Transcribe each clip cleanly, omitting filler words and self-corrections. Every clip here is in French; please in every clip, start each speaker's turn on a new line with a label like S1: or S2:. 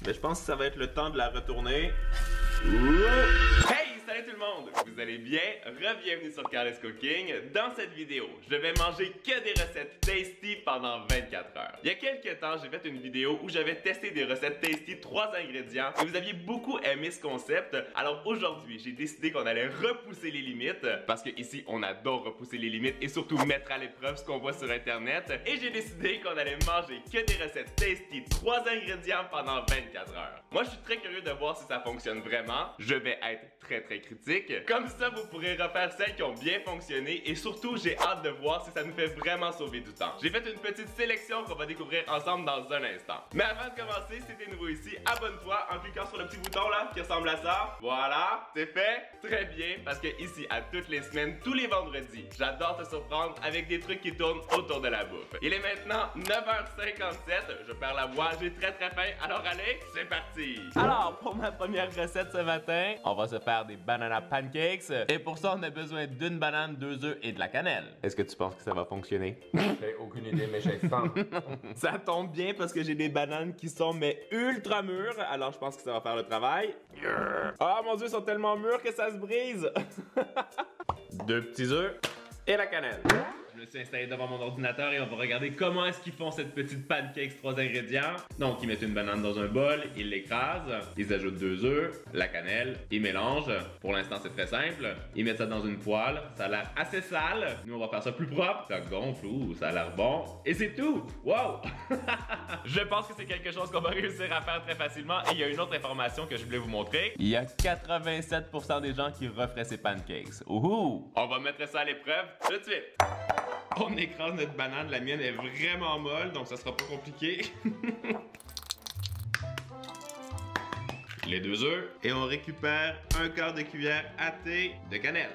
S1: Mais je pense que ça va être le temps de la retourner. Hey! Salut tout le monde! Vous allez bien? Re-bienvenue sur Carlos Cooking. Dans cette vidéo, je vais manger que des recettes tasty pendant 24 heures. Il y a quelques temps, j'ai fait une vidéo où j'avais testé des recettes tasty 3 ingrédients et vous aviez beaucoup aimé ce concept. Alors aujourd'hui, j'ai décidé qu'on allait repousser les limites parce que ici, on adore repousser les limites et surtout mettre à l'épreuve ce qu'on voit sur internet. Et j'ai décidé qu'on allait manger que des recettes tasty 3 ingrédients pendant 24 heures. Moi, je suis très curieux de voir si ça fonctionne vraiment. Je vais être très critique. Comme ça, vous pourrez refaire celles qui ont bien fonctionné et surtout, j'ai hâte de voir si ça nous fait vraiment sauver du temps. J'ai fait une petite sélection qu'on va découvrir ensemble dans un instant. Mais avant de commencer, si t'es nouveau ici, abonne-toi en cliquant sur le petit bouton là qui ressemble à ça. Voilà, c'est fait. Très bien, parce que ici, à toutes les semaines, tous les vendredis, j'adore te surprendre avec des trucs qui tournent autour de la bouffe. Il est maintenant 9h57, je perds la voix, j'ai très faim, alors allez, c'est parti! Alors, pour ma première recette ce matin, on va se faire des banana pancakes. Et pour ça, on a besoin d'une banane, 2 œufs et de la cannelle. Est-ce que tu penses que ça va fonctionner?
S2: J'ai aucune idée, mais j'ai faim.
S1: Ça tombe bien parce que j'ai des bananes qui sont mais ultra mûres. Alors je pense que ça va faire le travail. Ah mon dieu, ils sont tellement mûrs que ça se brise. 2 petits œufs et la cannelle. Je me suis installé devant mon ordinateur et on va regarder comment est-ce qu'ils font cette petite pancake 3 ingrédients. Donc ils mettent une banane dans un bol, ils l'écrasent, ils ajoutent 2 œufs, la cannelle, ils mélangent. Pour l'instant c'est très simple. Ils mettent ça dans une poêle, ça a l'air assez sale. Nous on va faire ça plus propre, ça gonfle ou ça a l'air bon. Et c'est tout! Wow! Je pense que c'est quelque chose qu'on va réussir à faire très facilement. Et il y a une autre information que je voulais vous montrer. Il y a 87% des gens qui referaient ces pancakes. Ouhou! On va mettre ça à l'épreuve tout de suite. On écrase notre banane, la mienne est vraiment molle, donc ça sera pas compliqué. Les 2 œufs. Et on récupère un quart de cuillère à thé de cannelle.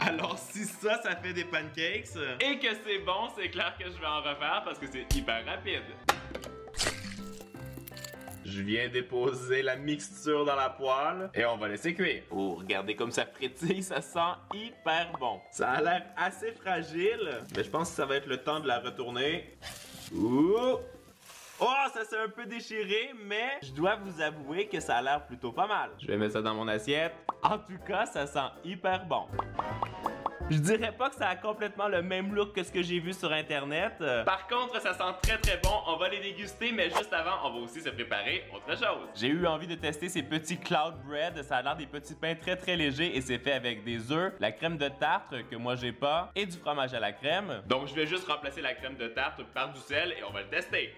S1: Alors si ça fait des pancakes et que c'est bon, c'est clair que je vais en refaire parce que c'est hyper rapide. Je viens déposer la mixture dans la poêle et on va laisser cuire. Oh, regardez comme ça frétille, ça sent hyper bon. Ça a l'air assez fragile, mais je pense que ça va être le temps de la retourner. Ouh! Oh, ça s'est un peu déchiré, mais je dois vous avouer que ça a l'air plutôt pas mal. Je vais mettre ça dans mon assiette. En tout cas, ça sent hyper bon. Je dirais pas que ça a complètement le même look que ce que j'ai vu sur internet. Par contre, ça sent très bon. On va les déguster, mais juste avant, on va aussi se préparer autre chose. J'ai eu envie de tester ces petits cloud bread. Ça a l'air des petits pains très légers et c'est fait avec des œufs, la crème de tarte que moi j'ai pas et du fromage à la crème. Donc je vais juste remplacer la crème de tarte par du sel et on va le tester.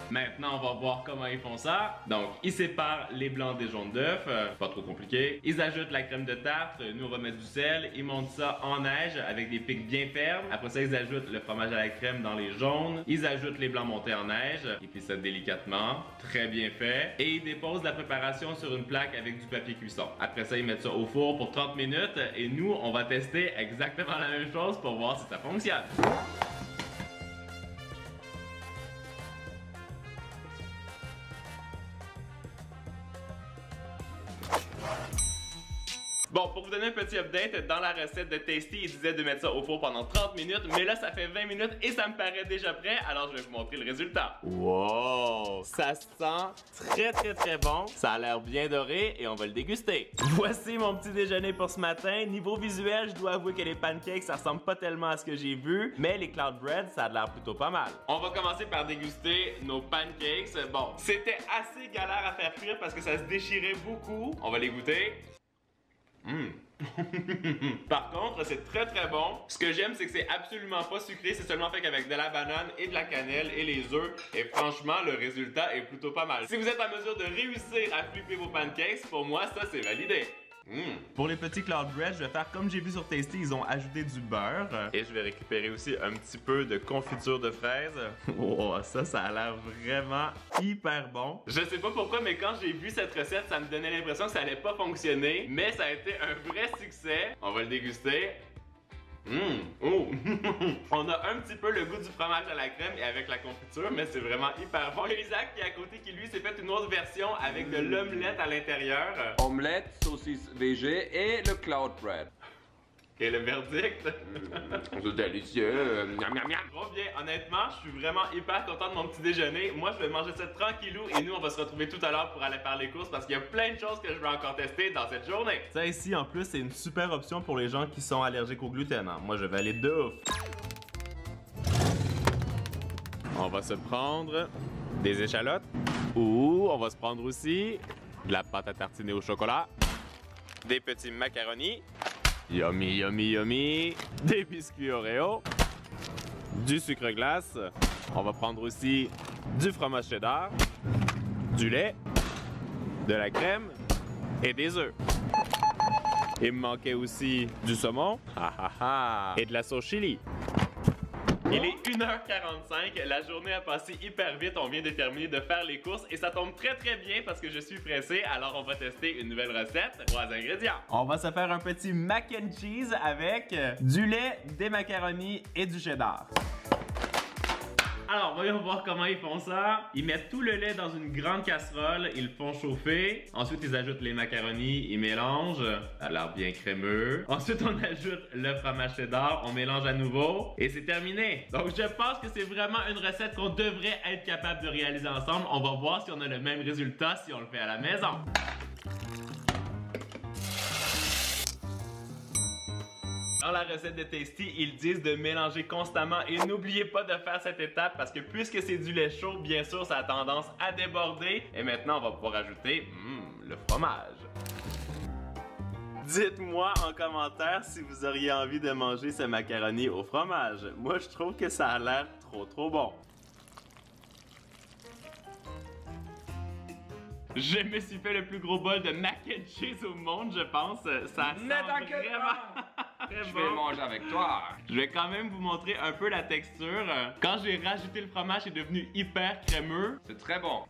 S1: Maintenant, on va voir comment ils font ça. Donc, ils séparent les blancs des jaunes d'œufs, pas trop compliqué. Ils ajoutent la crème de tarte, nous remettent du sel, ils montent ça en neige avec des pics bien fermes. Après ça, ils ajoutent le fromage à la crème dans les jaunes. Ils ajoutent les blancs montés en neige, ils plient ça délicatement, très bien fait. Et ils déposent la préparation sur une plaque avec du papier cuisson. Après ça, ils mettent ça au four pour 30 minutes et nous, on va tester exactement la même chose pour voir si ça fonctionne. Bon, pour vous donner un petit update, dans la recette de Tasty, il disait de mettre ça au four pendant 30 minutes, mais là, ça fait 20 minutes et ça me paraît déjà prêt, alors je vais vous montrer le résultat. Wow! Ça sent très bon, ça a l'air bien doré et on va le déguster. Voici mon petit déjeuner pour ce matin. Niveau visuel, je dois avouer que les pancakes, ça ressemble pas tellement à ce que j'ai vu, mais les cloud bread, ça a l'air plutôt pas mal. On va commencer par déguster nos pancakes. Bon, c'était assez galère à faire cuire parce que ça se déchirait beaucoup. On va les goûter. Par contre, c'est très bon. Ce que j'aime, c'est que c'est absolument pas sucré. C'est seulement fait qu'avec de la banane et de la cannelle et les œufs. Et franchement, le résultat est plutôt pas mal. Si vous êtes en mesure de réussir à flipper vos pancakes, pour moi, ça, c'est validé. Pour les petits cloud bread, je vais faire comme j'ai vu sur Tasty, ils ont ajouté du beurre. Et je vais récupérer aussi un petit peu de confiture de fraises. Oh, ça a l'air vraiment hyper bon. Je sais pas pourquoi, mais quand j'ai vu cette recette, ça me donnait l'impression que ça allait pas fonctionner. Mais ça a été un vrai succès. On va le déguster. Oh. On a un petit peu le goût du fromage à la crème et avec la confiture, mais c'est vraiment hyper bon. Il y a Isaac qui est à côté qui lui s'est fait une autre version avec de l'omelette à l'intérieur.
S2: Omelette, saucisse végé et le cloud bread.
S1: Et le verdict?
S2: C'est délicieux. Miam, miam, miam.
S1: Trop bien, honnêtement, je suis vraiment hyper content de mon petit déjeuner. Moi, je vais manger ça tranquillou et nous, on va se retrouver tout à l'heure pour aller faire les courses parce qu'il y a plein de choses que je vais encore tester dans cette journée. Ça ici, en plus, c'est une super option pour les gens qui sont allergiques au gluten. Hein. Moi, je vais aller de ouf. On va se prendre des échalotes ou on va se prendre aussi de la pâte à tartiner au chocolat, des petits macaronis, yummy, yummy, yummy, des biscuits Oreo, du sucre glace, on va prendre aussi du fromage cheddar, du lait, de la crème et des œufs. Il me manquait aussi du saumon et de la sauce chili. Il est 1h45, la journée a passé hyper vite, on vient de terminer de faire les courses et ça tombe très bien parce que je suis pressé, alors on va tester une nouvelle recette. 3 ingrédients. On va se faire un petit mac and cheese avec du lait, des macaronis et du cheddar. Alors, voyons voir comment ils font ça. Ils mettent tout le lait dans une grande casserole, ils le font chauffer. Ensuite, ils ajoutent les macaronis, ils mélangent. Ça a l'air bien crémeux. Ensuite, on ajoute le fromage cheddar, on mélange à nouveau et c'est terminé. Donc, je pense que c'est vraiment une recette qu'on devrait être capable de réaliser ensemble. On va voir si on a le même résultat si on le fait à la maison. Dans la recette de Tasty, ils disent de mélanger constamment et n'oubliez pas de faire cette étape parce que puisque c'est du lait chaud, bien sûr, ça a tendance à déborder. Et maintenant, on va pouvoir ajouter le fromage. Dites-moi en commentaire si vous auriez envie de manger ce macaroni au fromage. Moi, je trouve que ça a l'air trop bon. Je me suis fait le plus gros bol de mac and cheese au monde, je pense. Ça sent vraiment très
S2: Je
S1: bon.
S2: vais le manger avec toi.
S1: Je vais quand même vous montrer un peu la texture. Quand j'ai rajouté le fromage, c'est devenu hyper crémeux.
S2: C'est très bon.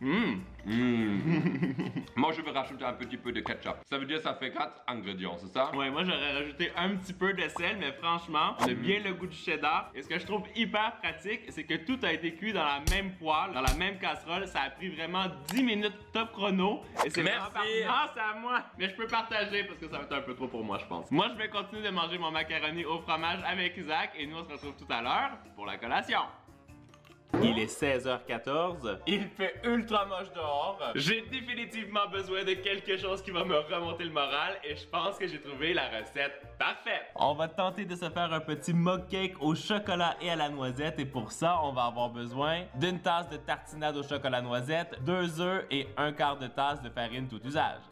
S2: Moi, je vais rajouter un petit peu de ketchup. Ça veut dire que ça fait 4 ingrédients, c'est ça?
S1: Ouais, moi j'aurais rajouté un petit peu de sel, mais franchement, on a bien le goût du cheddar. Et ce que je trouve hyper pratique, c'est que tout a été cuit dans la même poêle, dans la même casserole. Ça a pris vraiment 10 minutes top chrono. Et c'est vraiment ah, c'est à moi! Mais je peux partager parce que ça va être un peu trop pour moi, je pense. Moi, je vais continuer de manger mon macaroni au fromage avec Isaac et nous, on se retrouve tout à l'heure pour la collation. Il est 16h14. Il fait ultra moche dehors. J'ai définitivement besoin de quelque chose qui va me remonter le moral et je pense que j'ai trouvé la recette parfaite. On va tenter de se faire un petit mug cake au chocolat et à la noisette et pour ça, on va avoir besoin d'une tasse de tartinade au chocolat noisette, 2 œufs et 1/4 de tasse de farine tout usage.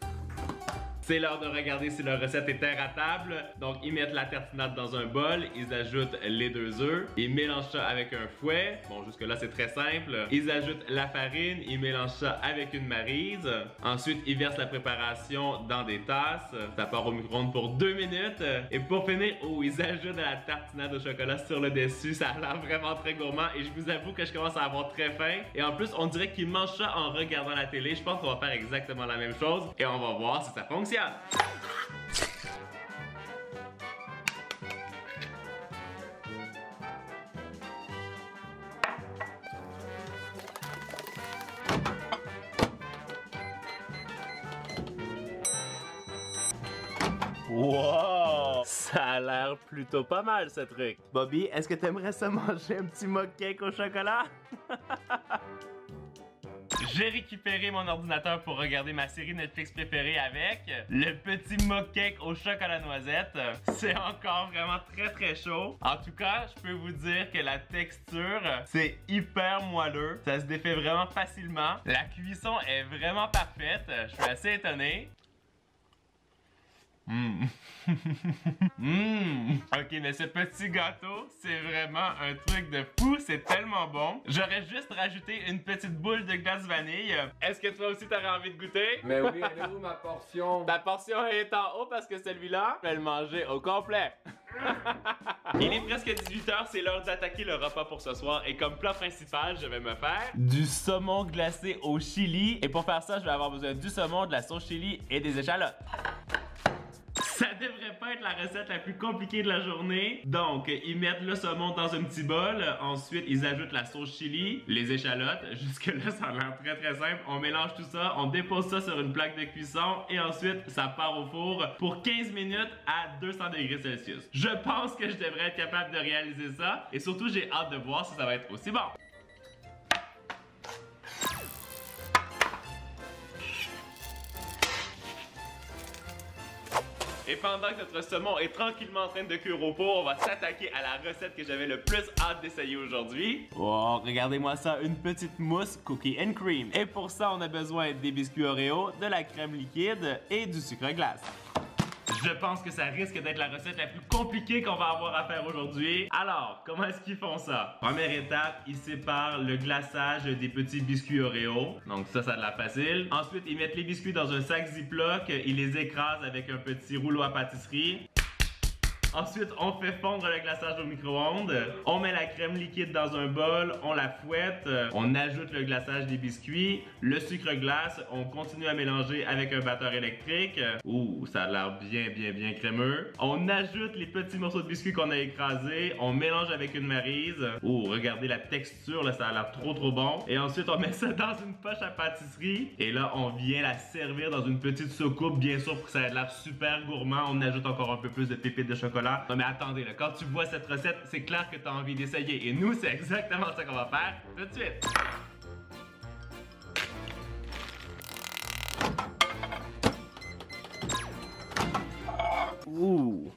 S1: C'est l'heure de regarder si leur recette est terre à table. Donc, ils mettent la tartinade dans un bol, ils ajoutent les 2 œufs, ils mélangent ça avec un fouet. Bon, jusque-là, c'est très simple. Ils ajoutent la farine, ils mélangent ça avec une maryse. Ensuite, ils versent la préparation dans des tasses. Ça part au micro-ondes pour 2 minutes. Et pour finir, ils ajoutent de la tartinade au chocolat sur le dessus. Ça a l'air vraiment très gourmand et je vous avoue que je commence à avoir très faim. Et en plus, on dirait qu'ils mangent ça en regardant la télé. Je pense qu'on va faire exactement la même chose et on va voir si ça fonctionne. Wow! Ça a l'air plutôt pas mal ce truc. Bobby, est-ce que t'aimerais ça manger un petit mug cake au chocolat? J'ai récupéré mon ordinateur pour regarder ma série Netflix préférée avec le petit mug cake au chocolat noisette. C'est encore vraiment très chaud. En tout cas, je peux vous dire que la texture, c'est hyper moelleux. Ça se défait vraiment facilement. La cuisson est vraiment parfaite. Je suis assez étonné. Ok, mais ce petit gâteau, c'est vraiment un truc de fou, c'est tellement bon. J'aurais juste rajouté une petite boule de glace vanille. Est-ce que toi aussi t'aurais envie de goûter?
S2: Mais oui, elle est où ma portion?
S1: Ta portion est en haut parce que celui-là, je vais le manger au complet. Il est presque 18h, c'est l'heure d'attaquer le repas pour ce soir et comme plat principal, je vais me faire du saumon glacé au chili. Et pour faire ça, je vais avoir besoin du saumon, de la sauce chili et des échalotes. Ça devrait pas être la recette la plus compliquée de la journée. Donc, ils mettent le saumon dans un petit bol. Ensuite, ils ajoutent la sauce chili, les échalotes. Jusque-là, ça a l'air très simple. On mélange tout ça, on dépose ça sur une plaque de cuisson et ensuite, ça part au four pour 15 minutes à 200 degrés Celsius. Je pense que je devrais être capable de réaliser ça et surtout, j'ai hâte de voir si ça va être aussi bon. Et pendant que notre saumon est tranquillement en train de cuire au pot, on va s'attaquer à la recette que j'avais le plus hâte d'essayer aujourd'hui. Oh, regardez-moi ça, une petite mousse cookie and cream. Et pour ça, on a besoin des biscuits Oreo, de la crème liquide et du sucre glace. Je pense que ça risque d'être la recette la plus compliquée qu'on va avoir à faire aujourd'hui. Alors, comment est-ce qu'ils font ça? Première étape, ils séparent le glaçage des petits biscuits Oreo. Donc ça a de la facile. Ensuite, ils mettent les biscuits dans un sac Ziploc. Ils les écrasent avec un petit rouleau à pâtisserie. Ensuite, on fait fondre le glaçage au micro-ondes. On met la crème liquide dans un bol, on la fouette, on ajoute le glaçage des biscuits, le sucre glace, on continue à mélanger avec un batteur électrique. Ouh, ça a l'air bien crémeux. On ajoute les petits morceaux de biscuits qu'on a écrasés, on mélange avec une maryse. Ouh, regardez la texture, là, ça a l'air trop bon. Et ensuite, on met ça dans une poche à pâtisserie. Et là, on vient la servir dans une petite soucoupe, bien sûr, pour que ça ait l'air super gourmand. On ajoute encore un peu plus de pépites de chocolat. Non mais attendez, là, quand tu vois cette recette, c'est clair que tu as envie d'essayer. Et nous, c'est exactement ça qu'on va faire tout de suite. Ouh.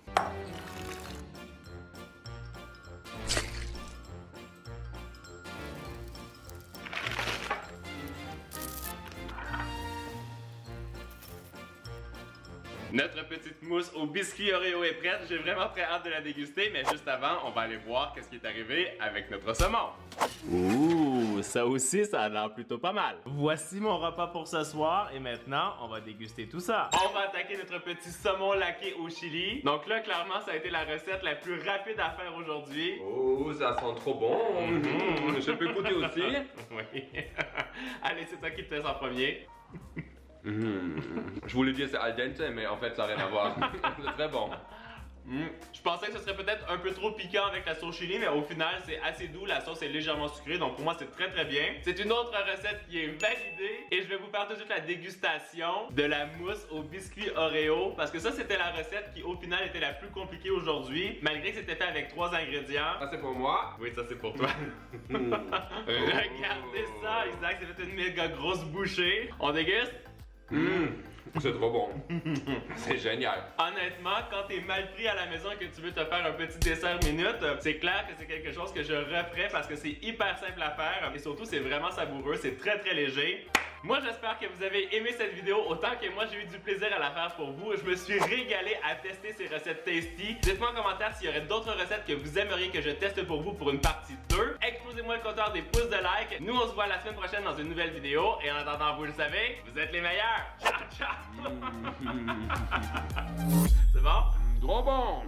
S1: Notre petite mousse au biscuit Oreo est prête. J'ai vraiment très hâte de la déguster, mais juste avant, on va aller voir qu'est-ce qui est arrivé avec notre saumon. Ouh, ça aussi, ça a l'air plutôt pas mal. Voici mon repas pour ce soir et maintenant, on va déguster tout ça. On va attaquer notre petit saumon laqué au chili. Donc là, clairement, ça a été la recette la plus rapide à faire aujourd'hui.
S2: Oh, ça sent trop bon. Je peux goûter aussi.
S1: Oui. Allez, c'est toi qui te laisse en premier.
S2: Je voulais dire c'est al dente, mais en fait ça n'a rien à voir. C'est très bon.
S1: Je pensais que ce serait peut-être un peu trop piquant avec la sauce chili, mais au final c'est assez doux, la sauce est légèrement sucrée, donc pour moi c'est très bien. C'est une autre recette qui est validée et je vais vous faire tout de suite la dégustation de la mousse au biscuit Oreo, parce que ça c'était la recette qui au final était la plus compliquée aujourd'hui, malgré que c'était fait avec 3 ingrédients.
S2: Ça c'est pour moi.
S1: Oui, ça c'est pour toi. Regardez ça, Isaac s'est fait une méga grosse bouchée. On déguste?
S2: C'est trop bon. C'est génial.
S1: Honnêtement, quand t'es mal pris à la maison et que tu veux te faire un petit dessert minute, c'est clair que c'est quelque chose que je referais parce que c'est hyper simple à faire et surtout c'est vraiment savoureux, c'est très léger. Moi j'espère que vous avez aimé cette vidéo autant que moi j'ai eu du plaisir à la faire pour vous. Je me suis régalé à tester ces recettes tasty. Dites-moi en commentaire s'il y aurait d'autres recettes que vous aimeriez que je teste pour vous pour une partie 2. Explosez-moi le compteur des pouces de like. Nous on se voit la semaine prochaine dans une nouvelle vidéo. Et en attendant, vous le savez, vous êtes les meilleurs. Ciao ciao. C'est bon?
S2: Trop bon.